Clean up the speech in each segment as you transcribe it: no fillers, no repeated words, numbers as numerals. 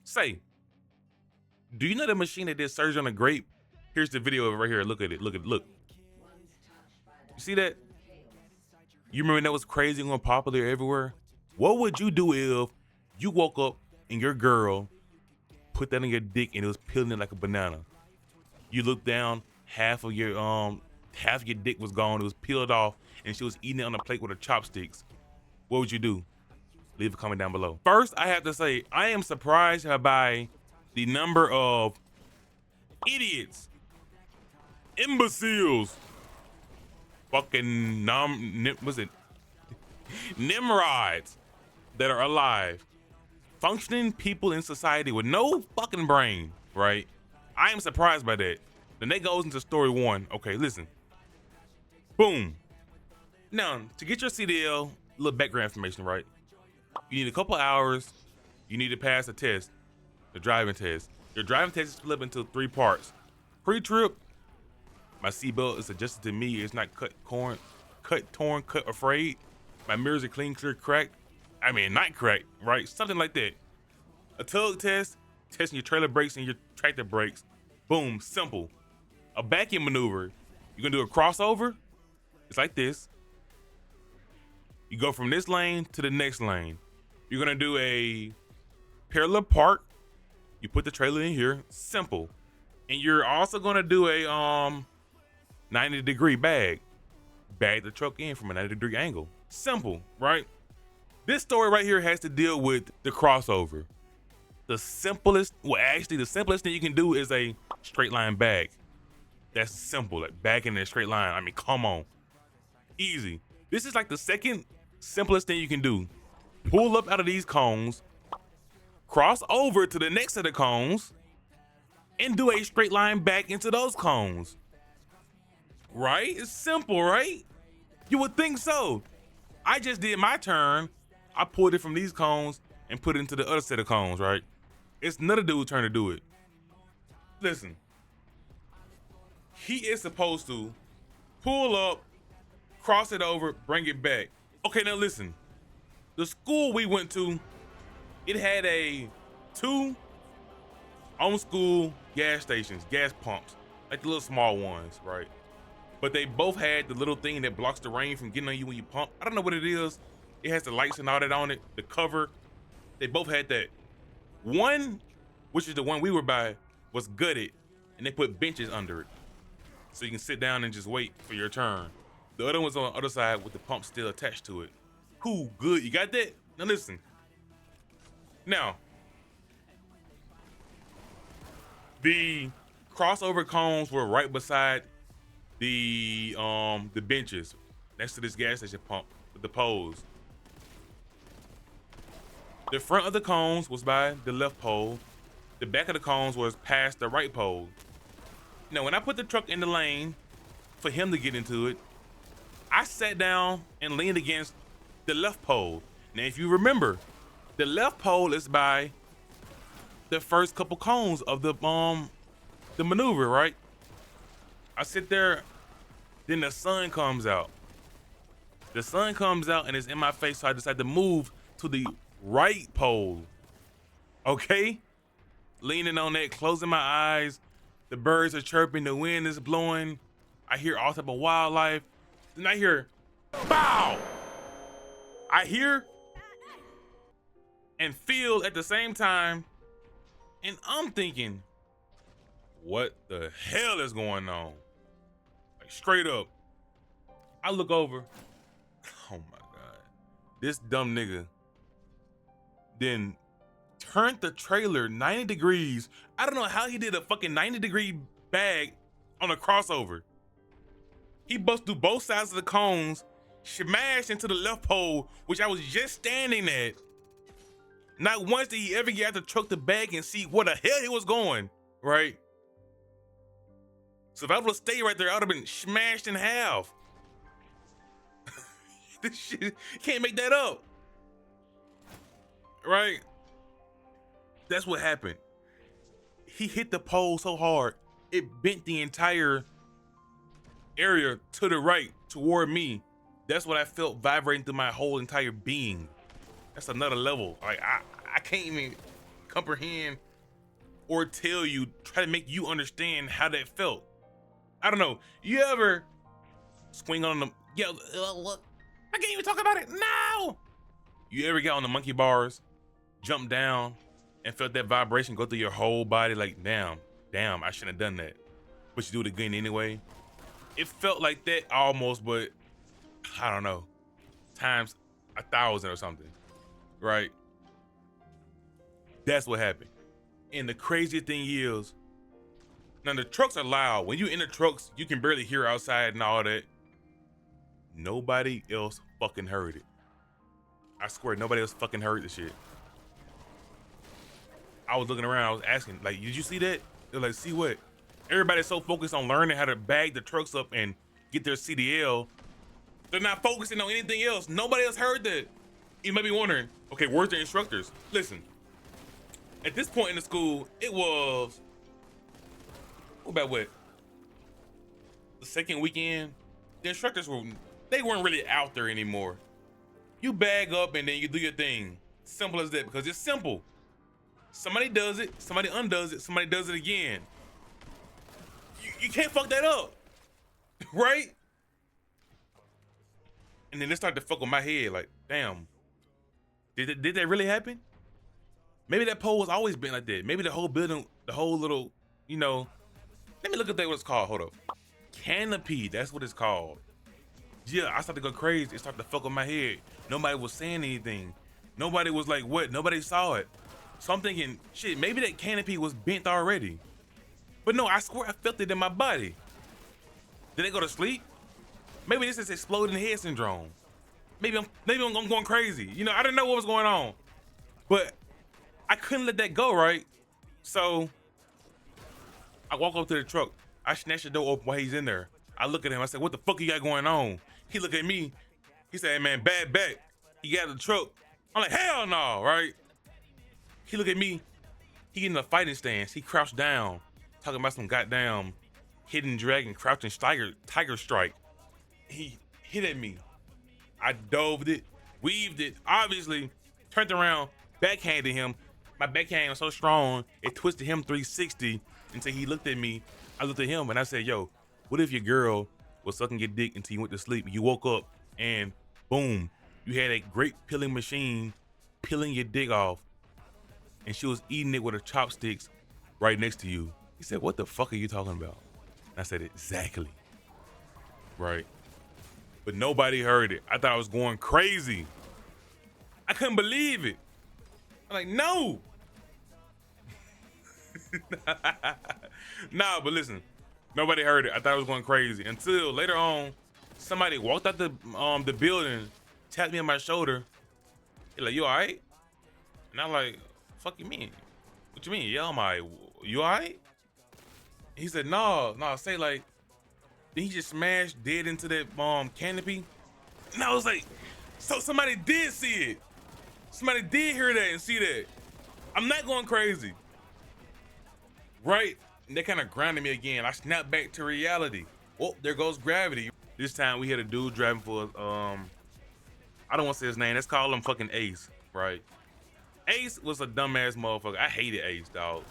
Say, do you know the machine that did surgery on a grape? Here's the video of it right here. Look at it. Look at it. Look. You see that? You remember that was crazy and popular everywhere? What would you do if you woke up and your girl put that on your dick and it was peeling it like a banana? You look down, half of your dick was gone. It was peeled off, and she was eating it on a plate with her chopsticks. What would you do? Leave a comment down below. First, I have to say, I am surprised by the number of idiots, imbeciles, fucking Nimrods that are alive, functioning people in society with no fucking brain, right? I am surprised by that. Then that goes into story one. Okay, listen. Boom. Now, to get your CDL, a little background information, right? You need a couple hours. You need to pass a test, the driving test. Your driving test is split up into 3 parts. Pre-trip, my seatbelt is adjusted to me. It's not cut, torn, cut, afraid. My mirrors are clean, clear, cracked. I mean, not cracked, right? Something like that. A tug test, testing your trailer brakes and your tractor brakes. Boom, simple. A backing maneuver, you're gonna do a crossover. It's like this. You go from this lane to the next lane. You're gonna do a parallel park. You put the trailer in here, simple. And you're also gonna do a 90-degree bag the truck in from a 90-degree angle. Simple, right? This story right here has to deal with the crossover. The simplest thing you can do is a straight line bag. That's simple, like bagging in a straight line. I mean, come on, easy. This is like the second simplest thing you can do. Pull up out of these cones, cross over to the next set of cones, and do a straight line back into those cones. Right? It's simple, right? You would think so. I just did my turn. I pulled it from these cones and put it into the other set of cones, right? It's another dude's turn to do it. Listen, he is supposed to pull up, cross it over, bring it back. Okay, now listen. The school we went to, it had 2 on-school gas stations, gas pumps, like the little small ones, right? But they both had the little thing that blocks the rain from getting on you when you pump. I don't know what it is. It has the lights and all that on it, the cover. They both had that. One, which is the one we were by, was gutted, and they put benches under it. So you can sit down and just wait for your turn. The other one's on the other side with the pump still attached to it. Cool, good, you got that? Now listen. Now, the crossover cones were right beside the benches next to this gas station pump with the poles. The front of the cones was by the left pole. The back of the cones was past the right pole. Now, when I put the truck in the lane for him to get into it, I sat down and leaned against the left pole. Now, if you remember, the left pole is by the first couple cones of the maneuver, right? I sit there, then the sun comes out. The sun comes out and it's in my face, so I decide to move to the right pole. Okay? Leaning on that, closing my eyes. The birds are chirping, the wind is blowing. I hear all type of wildlife. Then I hear, bow! I hear and feel at the same time, and I'm thinking, what the hell is going on? Like straight up. I look over, oh my God. This dumb nigga then turned the trailer 90 degrees. I don't know how he did a fucking 90-degree bag on a crossover. He bust through both sides of the cones, smashed into the left pole, which I was just standing at. Not once did he ever get out the truck to bag and see where the hell he was going, right? So if I would have stayed right there, I would have been smashed in half. This shit, you can't make that up. Right? That's what happened. He hit the pole so hard, it bent the entire area to the right, toward me. That's what I felt vibrating through my whole entire being. That's another level. Like I can't even comprehend or tell you, try to make you understand how that felt. I don't know. You ever swing on the, yeah, look, I can't even talk about it now. You ever get on the monkey bars, jump down, and felt that vibration go through your whole body like, damn, I shouldn't have done that. But you do it again anyway? It felt like that almost, but I don't know, times 1,000 or something, right? That's what happened. And the crazy thing is, now the trucks are loud. When you in the trucks, you can barely hear outside and all that. Nobody else fucking heard it. I swear, nobody else fucking heard the shit. I was looking around, I was asking, like, did you see that? They're like, see what? Everybody's so focused on learning how to bag the trucks up and get their CDL, they're not focusing on anything else. Nobody else heard that. You might be wondering, okay, where's the instructors? Listen, at this point in the school, it was, about what? The second weekend, the instructors they weren't really out there anymore. You bag up and then you do your thing. Simple as that, because it's simple. Somebody does it, somebody undoes it, somebody does it again. You can't fuck that up, right? And then they start to fuck with my head, like, damn, did that really happen? Maybe that pole has always been like that. Maybe the whole building, the whole little, you know, let me look at that, what it's called, hold up. Canopy, that's what it's called. Yeah, I started to go crazy. It started to fuck with my head. Nobody was saying anything. Nobody was like, what? Nobody saw it. So I'm thinking, shit, maybe that canopy was bent already. But no, I swear I felt it in my body. Did they go to sleep? Maybe this is exploding head syndrome. Maybe I'm going crazy. You know, I didn't know what was going on. But I couldn't let that go, right? So I walk up to the truck. I snatch the door open while he's in there. I look at him, I said, what the fuck you got going on? He looked at me, he said, hey man, bad back. He got the truck. I'm like, hell no, right? He looked at me, he get in a fighting stance. He crouched down, talking about some goddamn hidden dragon, crouching tiger strike. He hit at me. I dove it, weaved it, obviously, turned around, backhanded him. My backhand was so strong, it twisted him 360 until he looked at me. I looked at him and I said, yo, what if your girl was sucking your dick until you went to sleep? You woke up and boom, you had a great peeling machine peeling your dick off and she was eating it with her chopsticks right next to you. He said, what the fuck are you talking about? And I said, exactly. Right. But nobody heard it. I thought I was going crazy. I couldn't believe it. I'm like, no. Nah, but listen, nobody heard it. I thought I was going crazy until later on, somebody walked out the building, tapped me on my shoulder. He like, you all right? And I'm like, fuck you mean? What you mean? Yeah, I'm all right. You all right? He said, no, say like, then he just smashed dead into that canopy. And I was like, so somebody did see it. Somebody did hear that and see that. I'm not going crazy. Right? And they kind of grounded me again. I snapped back to reality. Oh, there goes gravity. This time we had a dude driving for us. I don't want to say his name. Let's call him fucking Ace, right? Ace was a dumbass motherfucker. I hated Ace, dog.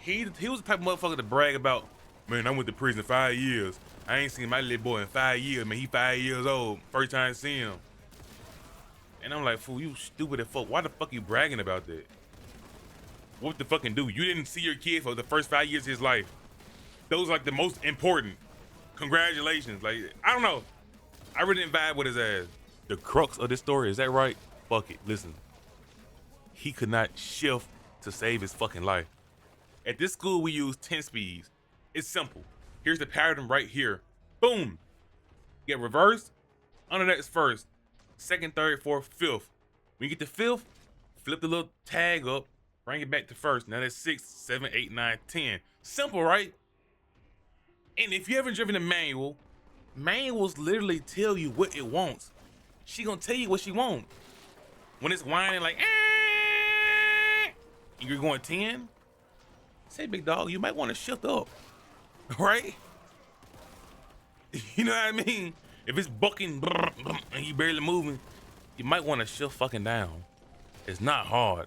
He was the type of motherfucker to brag about, man, I went to prison 5 years. I ain't seen my little boy in 5 years, man. He 5 years old. First time seeing him. And I'm like, fool, you stupid as fuck. Why the fuck you bragging about that? What the fucking do? You didn't see your kid for the first 5 years of his life. Those are like the most important. Congratulations. Like, I don't know. I really didn't vibe with his ass. The crux of this story, is that right? Fuck it, listen. He could not shift to save his fucking life. At this school, we use 10 speeds. It's simple. Here's the pattern right here. Boom. Get reversed. Under that is first. Second, third, fourth, fifth. When you get to fifth, flip the little tag up, bring it back to first. Now that's 6, 7, 8, 9, 10. Simple, right? And if you haven't driven a manual, manuals literally tell you what it wants. She gonna tell you what she wants. When it's whining like, and you're going 10, say, big dog, you might want to shift up, right? You know what I mean? If it's bucking and you barely moving, you might want to shift fucking down. It's not hard.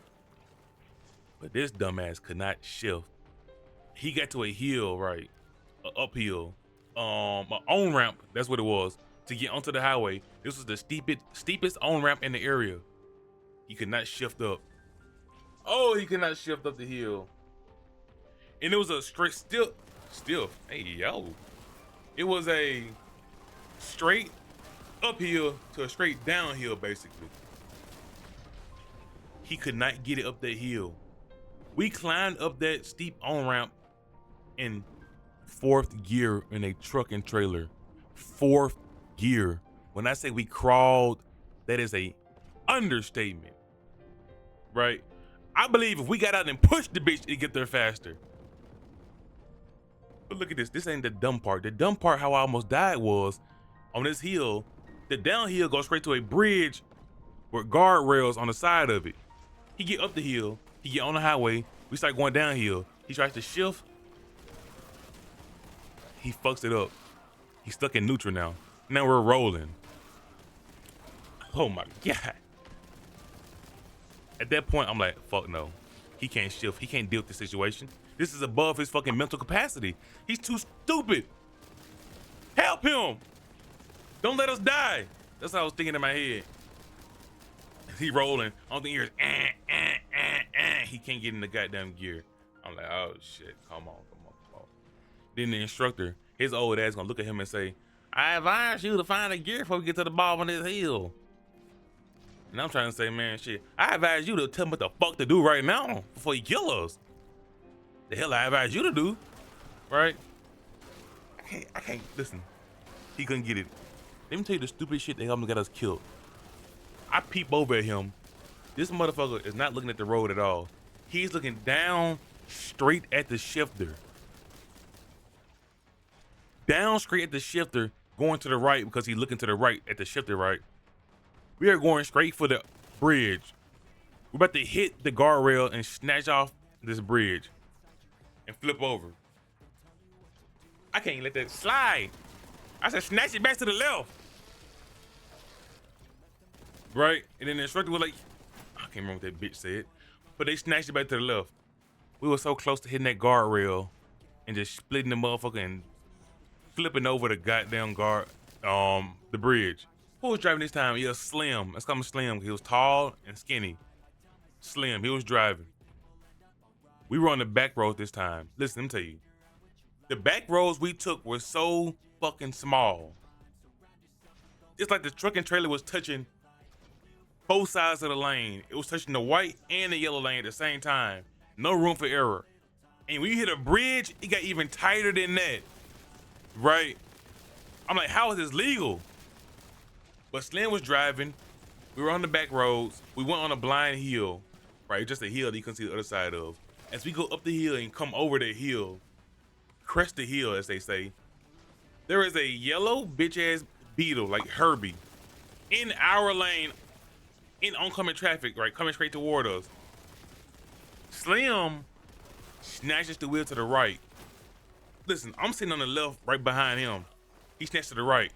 But this dumbass could not shift. He got to a hill, right? An uphill. An on-ramp, that's what it was, to get onto the highway. This was the steepest on-ramp in the area. He could not shift up. Oh, he could not shift up the hill. And it was a straight, still, hey, yo. It was a straight uphill to a straight downhill, basically. He could not get it up that hill. We climbed up that steep on-ramp in 4th gear in a truck and trailer. 4th gear. When I say we crawled, that is a understatement, right? I believe if we got out and pushed the bitch, it'd get there faster. But look at this. This ain't the dumb part. The dumb part, how I almost died, was on this hill, the downhill goes straight to a bridge with guardrails on the side of it. He get up the hill, he get on the highway, we start going downhill. He tries to shift. He fucks it up. He's stuck in neutral now. Now we're rolling. Oh my God. At that point, I'm like, fuck no. He can't shift. He can't deal with the situation. This is above his fucking mental capacity. He's too stupid. Help him. Don't let us die. That's what I was thinking in my head. He rolling. I don't think he hears, he can't get in the goddamn gear. I'm like, oh shit, come on. Then the instructor, his old ass gonna look at him and say, I advise you to find a gear before we get to the bottom of this hill. And I'm trying to say, man, shit, I advise you to tell him what the fuck to do right now before he kill us. The hell I advise you to do, right? I can't, listen, he couldn't get it. Let me tell you the stupid shit that almost got us killed. I peep over at him. This motherfucker is not looking at the road at all. He's looking down straight at the shifter. Down straight at the shifter, going to the right because he's looking to the right at the shifter, right? We are going straight for the bridge. We're about to hit the guardrail and snatch off this bridge and flip over. I can't let that slide. I said, snatch it back to the left. Right? And then the instructor was like, I can't remember what that bitch said, but they snatched it back to the left. We were so close to hitting that guardrail and just splitting the motherfucker and flipping over the goddamn the bridge. Who was driving this time? Yeah, Slim. Let's call him Slim. He was tall and skinny. Slim, he was driving. We were on the back road this time. Listen, let me tell you. The back roads we took were so fucking small. It's like the truck and trailer was touching both sides of the lane. It was touching the white and the yellow lane at the same time. No room for error. And when you hit a bridge, it got even tighter than that. Right? I'm like, how is this legal? But Slim was driving. We were on the back roads. We went on a blind hill, right? Just a hill that you couldn't see the other side of. As we go up the hill and come over the hill, crest the hill, as they say, there is a yellow bitch-ass Beetle, like Herbie, in our lane, in oncoming traffic, right? Coming straight toward us. Slim snatches the wheel to the right. Listen, I'm sitting on the left right behind him. He snatched to the right.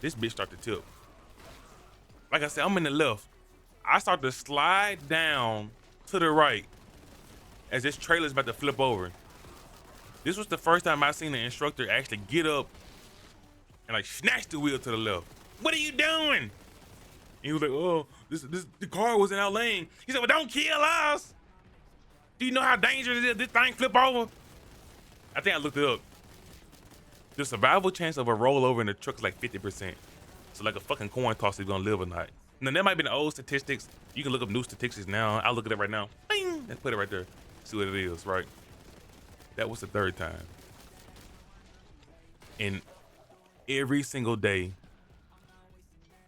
This bitch start to tip. Like I said, I'm in the left. I start to slide down to the right as this trailer's about to flip over. This was the first time I seen the instructor actually get up and like snatch the wheel to the left. What are you doing? And he was like, oh, the car was in our lane. He said, well, don't kill us. Do you know how dangerous it is this thing flip over? I think I looked it up. The survival chance of a rollover in the truck is like 50%. So like a fucking coin toss if you're gonna live or not. Now that might be the old statistics. You can look up new statistics now. I'll look at it right now. Bing! Let's put it right there. See what it is, right? That was the 3rd time. And every single day,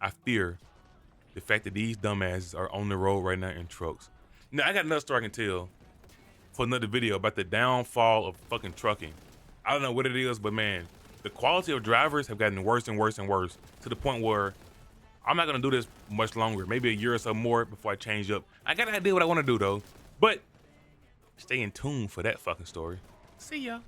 I fear the fact that these dumbasses are on the road right now in trucks. Now I got another story I can tell for another video about the downfall of fucking trucking. I don't know what it is, but man, the quality of drivers have gotten worse and worse and worse to the point where I'm not gonna do this much longer, maybe a year or so more before I change up. I got an idea what I wanna do though, but stay in tune for that fucking story. See ya.